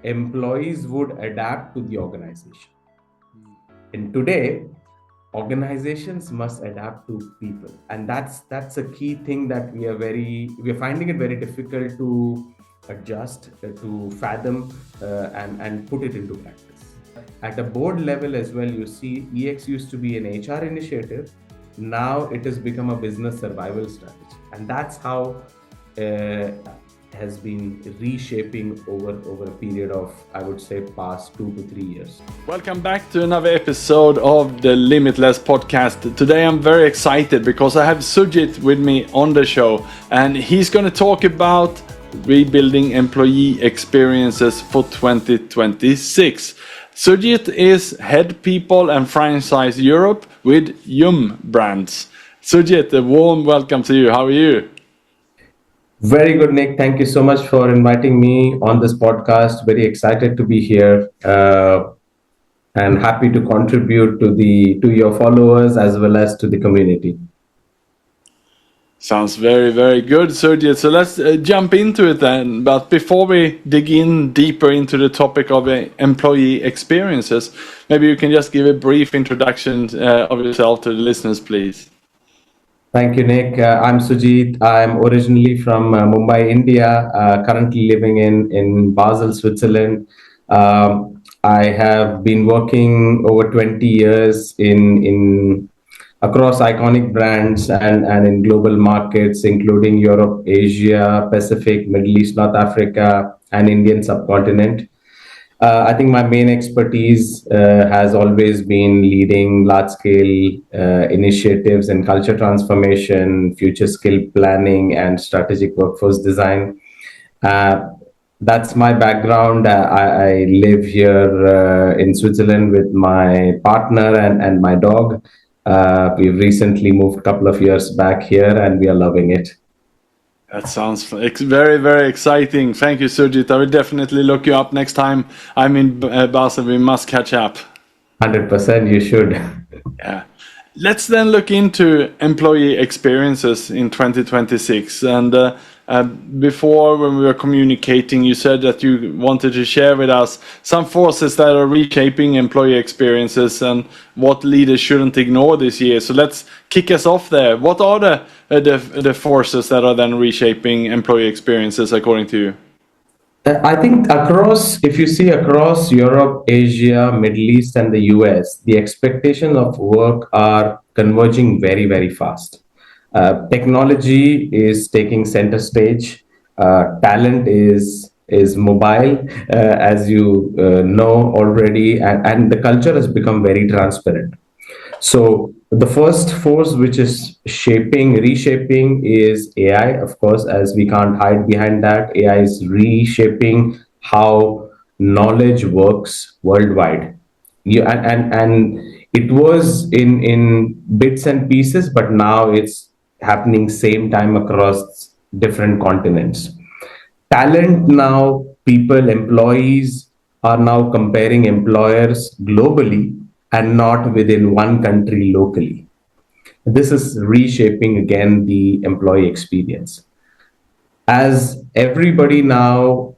employees would adapt to the organization. And today, organizations must adapt to people, and that's a key thing that we're finding it very difficult to adjust, to fathom, and put it into practice. At a board level as well, you see, EX used to be an HR initiative. Now it has become a business survival strategy, and that's how uh, has been reshaping over a period of, I would say, past 2 to 3 years. Welcome back to another episode of the Limitless Podcast. Today I'm very excited because I have Sujit with me on the show, and he's going to talk about rebuilding employee experiences for 2026. Sujit is Head People and Franchisee Europe with Yum Brands. Sujit, a warm welcome to you. How are you? Very good, Nick. Thank you so much for inviting me on this podcast. Very excited to be here, and happy to contribute to your followers as well as to the community. Sounds very, very good, Sujit. So let's jump into it then. But before we dig in deeper into the topic of employee experiences, maybe you can just give a brief introduction of yourself to the listeners, please. Thank you, Nick. I'm Sujit. I'm originally from Mumbai, India, currently living in Basel, Switzerland. I have been working over 20 years in across iconic brands and in global markets, including Europe, Asia, Pacific, Middle East, North Africa, and Indian subcontinent. I think my main expertise has always been leading large-scale initiatives in culture transformation, future skill planning, and strategic workforce design. Uh, that's my background. I live here in Switzerland with my partner and my dog. We've recently moved a couple of years back here, and we are loving it. That sounds very, very exciting. Thank you, Sujit. I will definitely look you up next time I'm in Basel. We must catch up. 100%, you should. Yeah. Let's then look into employee experiences in 2026. And before, when we were communicating, you said that you wanted to share with us some forces that are reshaping employee experiences and what leaders shouldn't ignore this year. So let's kick us off there. What are the forces that are then reshaping employee experiences according to you? I think if you see across Europe, Asia, Middle East, and the US, the expectations of work are converging very, very fast. Technology is taking center stage. Talent is mobile, as you know already, and the culture has become very transparent. So the first force which is reshaping is AI, of course, as we can't hide behind that. AI is reshaping how knowledge works worldwide. And it was in bits and pieces, but now it's happening same time across different continents. Talent now, people, employees are now comparing employers globally and not within one country locally. This is reshaping again the employee experience. As everybody now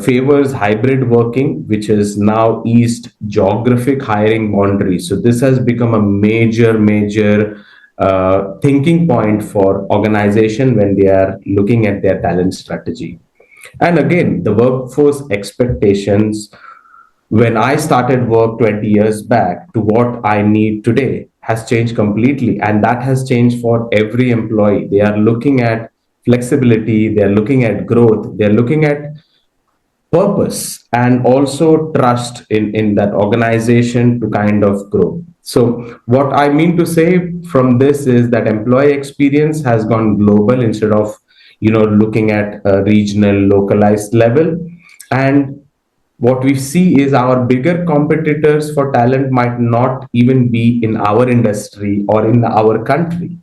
favors hybrid working, which is now eased geographic hiring boundaries. So this has become a major thinking point for organization when they are looking at their talent strategy. And again, the workforce expectations when I started work 20 years back to what I need today has changed completely. And that has changed for every employee. They are looking at flexibility, they're looking at growth, they're looking at purpose and also trust in that organization to kind of grow. So what I mean to say from this is that employee experience has gone global instead of looking at a regional localized level. And what we see is our bigger competitors for talent might not even be in our industry or in our country.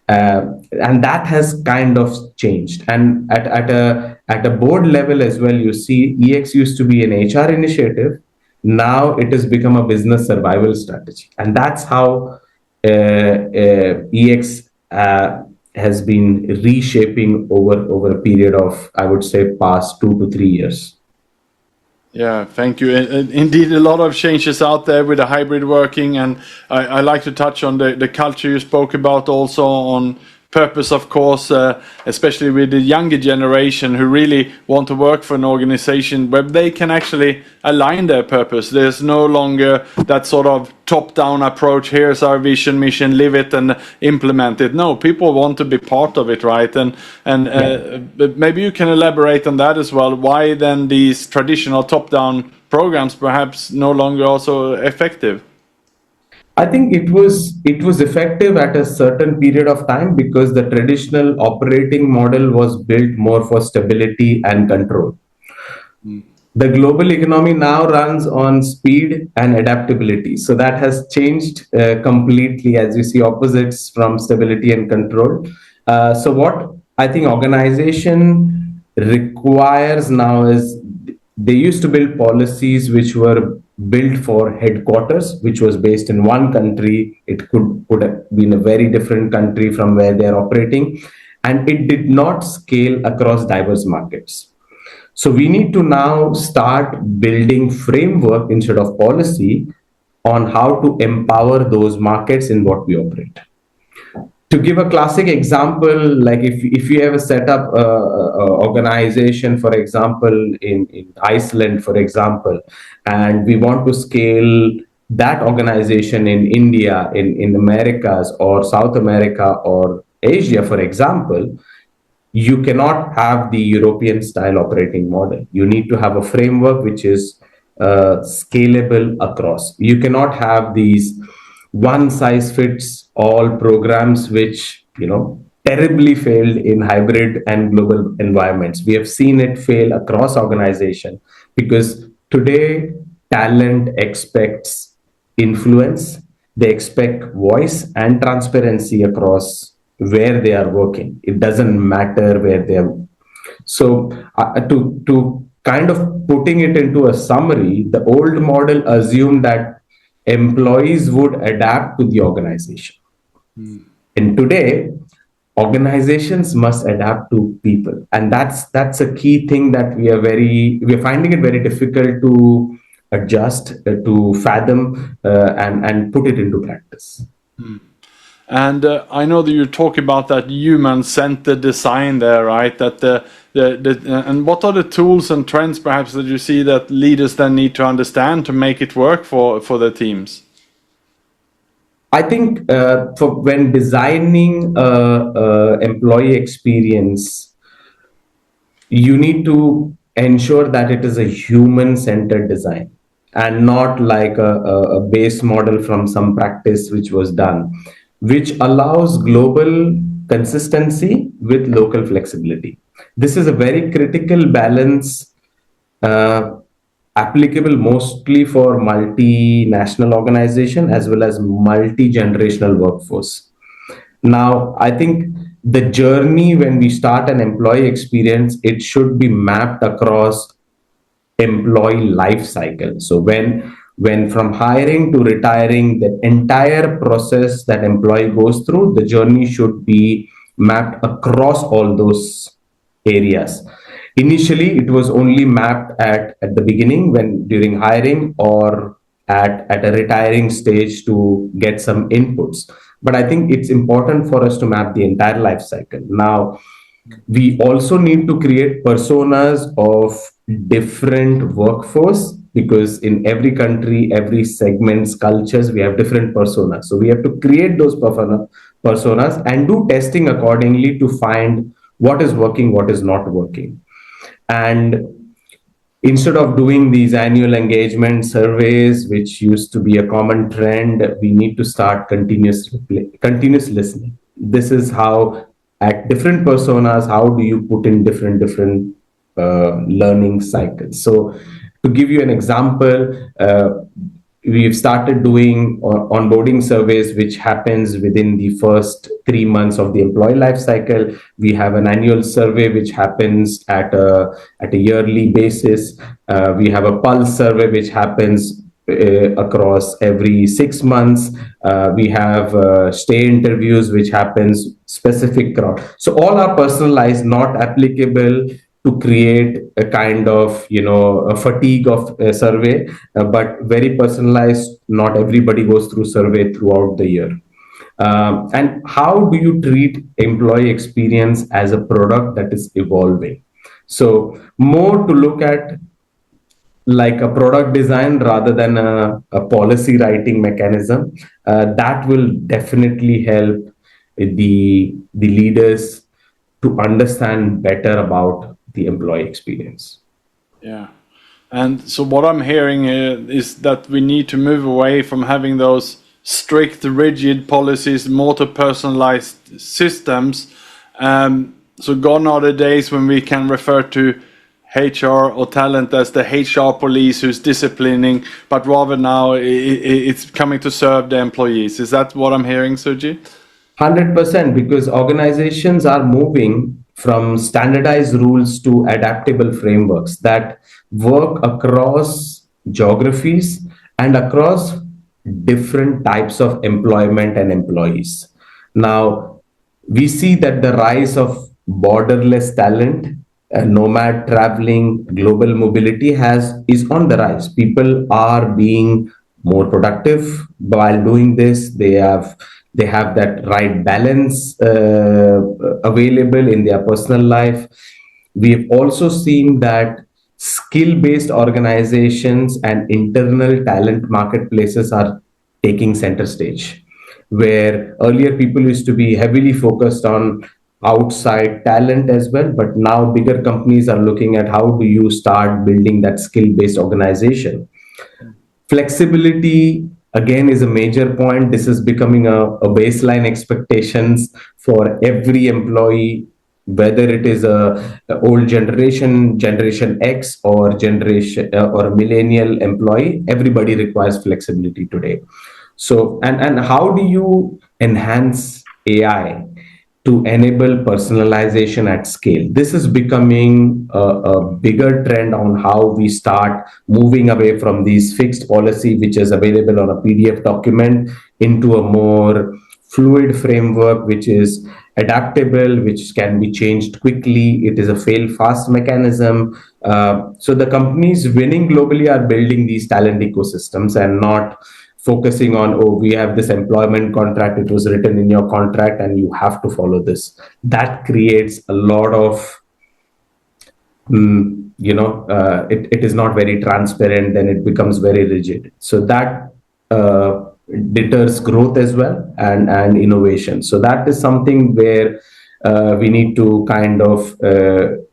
And that has kind of changed. And at a board level as well, you see, EX used to be an HR initiative. Now it has become a business survival strategy. And that's how EX has been reshaping over a period of, I would say, past 2 to 3 years. Yeah, thank you. Indeed, a lot of changes out there with the hybrid working, and I like to touch on the culture you spoke about, also on purpose, of course, especially with the younger generation who really want to work for an organization where they can actually align their purpose. There's no longer that sort of top-down approach. Here's our vision, mission, live it and implement it. No, people want to be part of it, right? But maybe you can elaborate on that as well. Why then these traditional top-down programs perhaps no longer also effective? I think it was effective at a certain period of time because the traditional operating model was built more for stability and control. The global economy now runs on speed and adaptability. So that has changed completely as you see opposites from stability and control. So what I think organization requires now is they used to build policies which were built for headquarters, which was based in one country. It could have been a very different country from where they're operating, and it did not scale across diverse markets. So we need to now start building framework instead of policy on how to empower those markets in what we operate. To give a classic example, like if you ever set up a organization, for example, in Iceland, for example, and we want to scale that organization in India, in Americas or South America or Asia, for example, you cannot have the European style operating model. You need to have a framework which is scalable across. You cannot have these one size fits all programs which terribly failed in hybrid and global environments. We have seen it fail across organization because today talent expects influence, they expect voice and transparency across where they are working. It doesn't matter where they are. So to kind of putting it into a summary, the old model assumed that employees would adapt to the organization. And today, organizations must adapt to people, and that's a key thing that we are finding it very difficult to adjust, to fathom, and put it into practice. And I know that you talk about that human-centered design there, right? That and what are the tools and trends perhaps that you see that leaders then need to understand to make it work for their teams? I think for when designing employee experience, you need to ensure that it is a human-centered design and not like a base model from some practice which was done, which allows global consistency with local flexibility. This is a very critical balance, applicable mostly for multinational organization as well as multi-generational workforce. Now, I think the journey when we start an employee experience, it should be mapped across employee life cycle. So when from hiring to retiring, the entire process that employee goes through, the journey should be mapped across all those areas. Initially, it was only mapped at the beginning when during hiring or at a retiring stage to get some inputs. But I think it's important for us to map the entire life cycle. Now, we also need to create personas of different workforce because in every country, every segments, cultures, we have different personas. So we have to create those personas and do testing accordingly to find what is working, what is not working. And instead of doing these annual engagement surveys, which used to be a common trend, we need to start continuous listening. This is how at different personas, how do you put in different learning cycles. So to give you an example, we've started doing onboarding surveys, which happens within the first 3 months of the employee life cycle. We have an annual survey, which happens at a yearly basis. We have a pulse survey, which happens across every 6 months. We have stay interviews, which happens specific crowd. So all are personalized, not applicable to create a kind of a fatigue of a survey, but very personalized. Not everybody goes through survey throughout the year. And how do you treat employee experience as a product that is evolving? So more to look at like a product design rather than a policy writing mechanism. That will definitely help the leaders to understand better about the employee experience. Yeah. And so what I'm hearing is that we need to move away from having those strict, rigid policies, more to personalized systems. So gone are the days when we can refer to HR or talent as the HR police who's disciplining, but rather now it's coming to serve the employees. Is that what I'm hearing, Sujit? 100%, because organizations are moving from standardized rules to adaptable frameworks that work across geographies and across different types of employment and employees. Now, we see that the rise of borderless talent, nomad traveling, global mobility is on the rise. People are being more productive while doing this. They have that right balance available in their personal life. We've also seen that skill-based organizations and internal talent marketplaces are taking center stage, where earlier people used to be heavily focused on outside talent as well, but now bigger companies are looking at how do you start building that skill-based organization. Flexibility again is a major point. This is becoming a baseline expectations for every employee, whether it is a old generation X, or generation or a millennial employee. Everybody requires flexibility today. So, and how do you enhance AI to enable personalization at scale? This is becoming a bigger trend on how we start moving away from these fixed policy, which is available on a PDF document, into a more fluid framework, which is adaptable, which can be changed quickly. It is a fail fast mechanism. So the companies winning globally are building these talent ecosystems and not focusing on, oh, we have this employment contract, it was written in your contract and you have to follow this. That creates a lot of it is not very transparent, then it becomes very rigid. So that deters growth as well, and innovation. So that is something where we need to kind of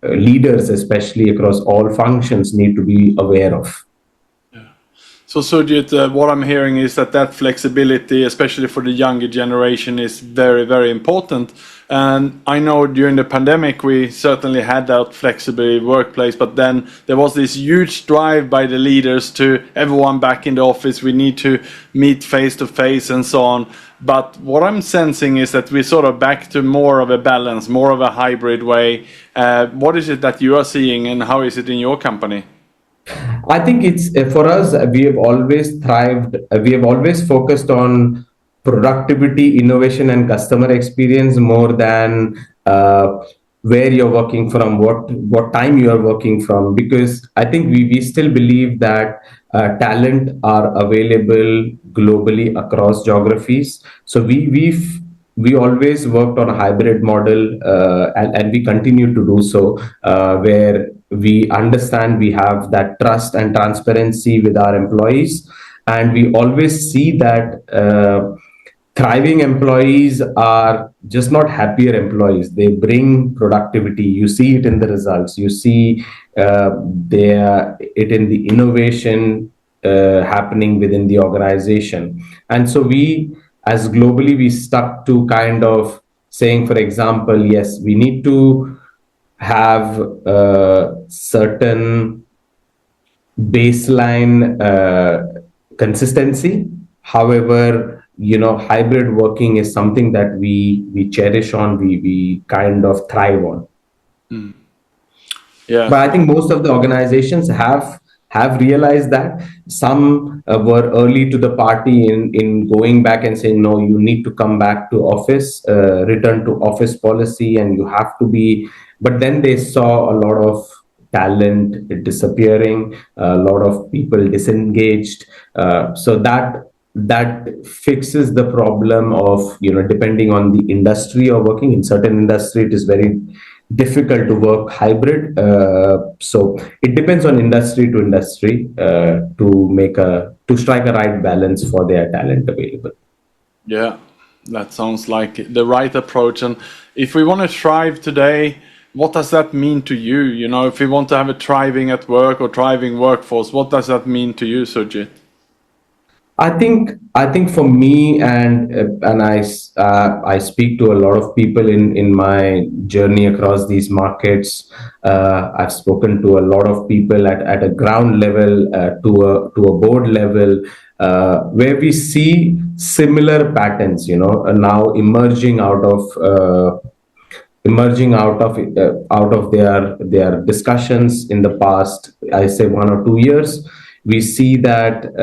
leaders, especially across all functions, need to be aware of. So Sujit, what I'm hearing is that flexibility, especially for the younger generation, is very, very important. And I know during the pandemic, we certainly had that flexible workplace, but then there was this huge drive by the leaders to everyone back in the office. We need to meet face to face and so on. But what I'm sensing is that we're sort of back to more of a balance, more of a hybrid way. What is it that you are seeing, and how is it in your company? I think it's for us, we have always thrived. We have always focused on productivity, innovation, and customer experience more than where you're working from, what time you are working from. Because I think we still believe that talent are available globally across geographies. So we always worked on a hybrid model, and we continue to do so, where we understand we have that trust and transparency with our employees, and we always see that thriving employees are just not happier employees. They bring productivity. You see it in the results. You see it in the innovation happening within the organization. And so we, as globally, we stuck to kind of saying, for example, yes, we need to have certain baseline consistency. However, hybrid working is something that we cherish on, we kind of thrive on. Yeah. But I think most of the organizations have realized that. Some were early to the party in going back and saying, no, you need to come back to office, return to office policy, and you have to be but then they saw a lot of talent disappearing, a lot of people disengaged. So that fixes the problem of, depending on the industry you're working in. Certain industry, it is very difficult to work hybrid. So it depends on industry to industry, to strike a right balance for their talent available. Yeah, that sounds like the right approach. And if we want to thrive today, what does that mean to you? If we want to have a thriving at work or thriving workforce, what does that mean to you, Sujit? I think for me, and I speak to a lot of people in my journey across these markets. I've spoken to a lot of people at a ground level, to a board level, where we see similar patterns. Now emerging out of their discussions in the past, I say 1 or 2 years. We see that.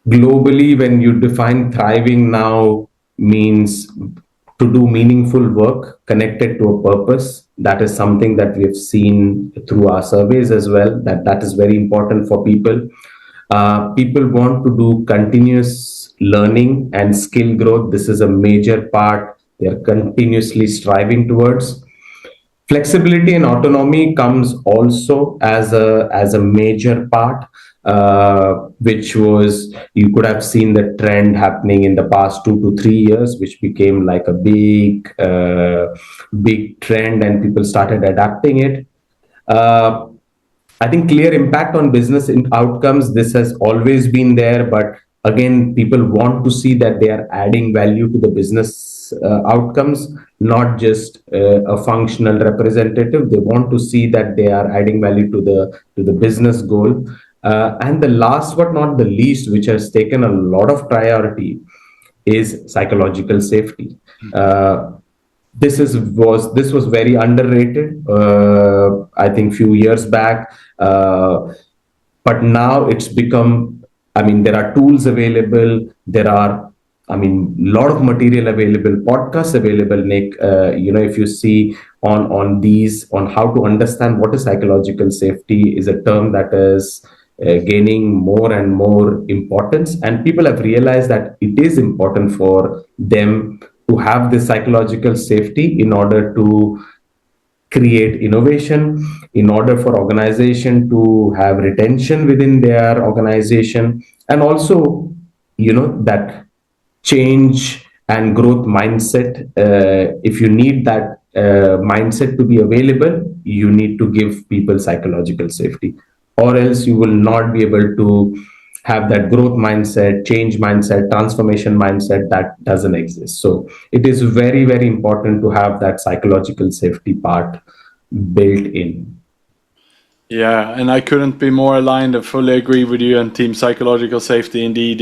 Globally, when you define thriving now, means to do meaningful work connected to a purpose. That is something that we have seen through our surveys as well, that is very important for people. People want to do continuous learning and skill growth. This is a major part they are continuously striving towards. Flexibility and autonomy comes also as a major part, which was, you could have seen the trend happening in the past 2 to 3 years, which became like a big trend, and people started adapting it. uh, I think clear impact on business outcomes. This has always been there, but again, people want to see that they are adding value to the business outcomes, not just a functional representative. They want to see that they are adding value to the business goal. And the last but not the least, which has taken a lot of priority, is psychological safety. This was very underrated. I think few years back, but now it's become. I mean, there are tools available. There are, I mean, lot of material available, podcasts available. Nick, if you see on how to understand what is psychological safety, is a term that is gaining more and more importance, and people have realized that it is important for them to have this psychological safety in order to create innovation, in order for organization to have retention within their organization, and also, that change and growth mindset. If you need that mindset to be available, you need to give people psychological safety, or else you will not be able to have that growth mindset, change mindset, transformation mindset that doesn't exist. So it is very, very important to have that psychological safety part built in. Yeah, and I couldn't be more aligned. I fully agree with you. And team psychological safety indeed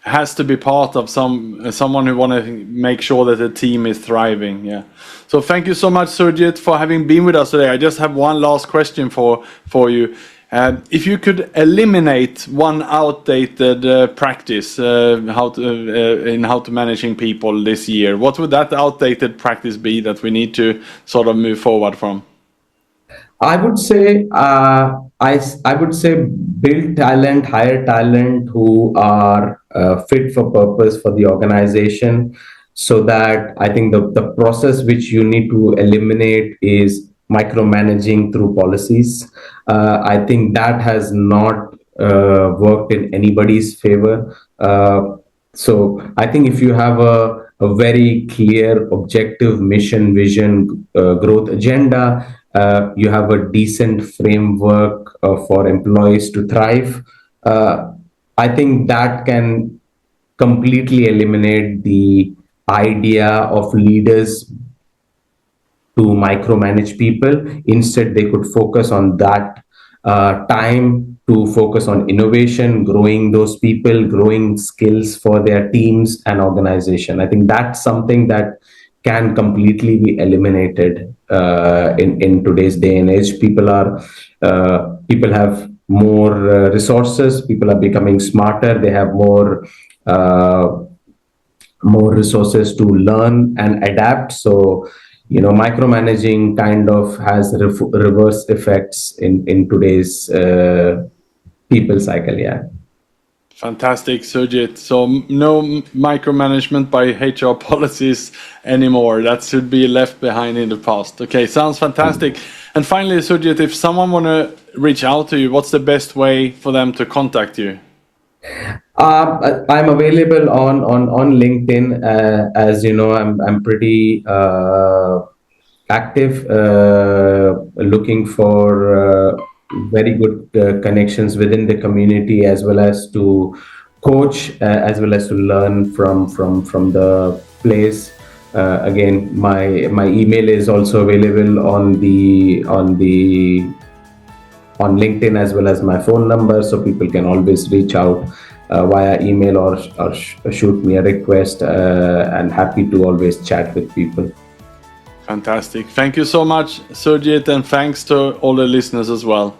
has to be part of someone who want to make sure that the team is thriving. Yeah. So thank you so much, Sujit, for having been with us today. I just have one last question for you. If you could eliminate one outdated practice in how to managing people this year, what would that outdated practice be that we need to sort of move forward from? I would say, I would say, build talent, hire talent who are fit for purpose for the organization. So that, I think the process which you need to eliminate is micromanaging through policies. I think that has not worked in anybody's favor. So I think if you have a very clear objective, mission, vision, growth agenda, you have a decent framework for employees to thrive. I think that can completely eliminate the idea of leaders to micromanage people. Instead, they could focus on that time to focus on innovation, growing those people, growing skills for their teams and organization. I think that's something that can completely be eliminated in today's day and age. People have more resources. People are becoming smarter. They have more resources to learn and adapt. So micromanaging kind of has reverse effects in today's people cycle. Yeah. Fantastic, Sujit. So no micromanagement by HR policies anymore. That should be left behind in the past. Okay, sounds fantastic. And finally, Sujit, if someone want to reach out to you, what's the best way for them to contact you? I'm available on LinkedIn. As you know, I'm pretty active, looking for very good connections within the community, as well as to coach, as well as to learn from the place. Again, my email is also available on LinkedIn, as well as my phone number, so people can always reach out via email or shoot me a request, and happy to always chat with people. Fantastic. Thank you so much, Sujit, and thanks to all the listeners as well.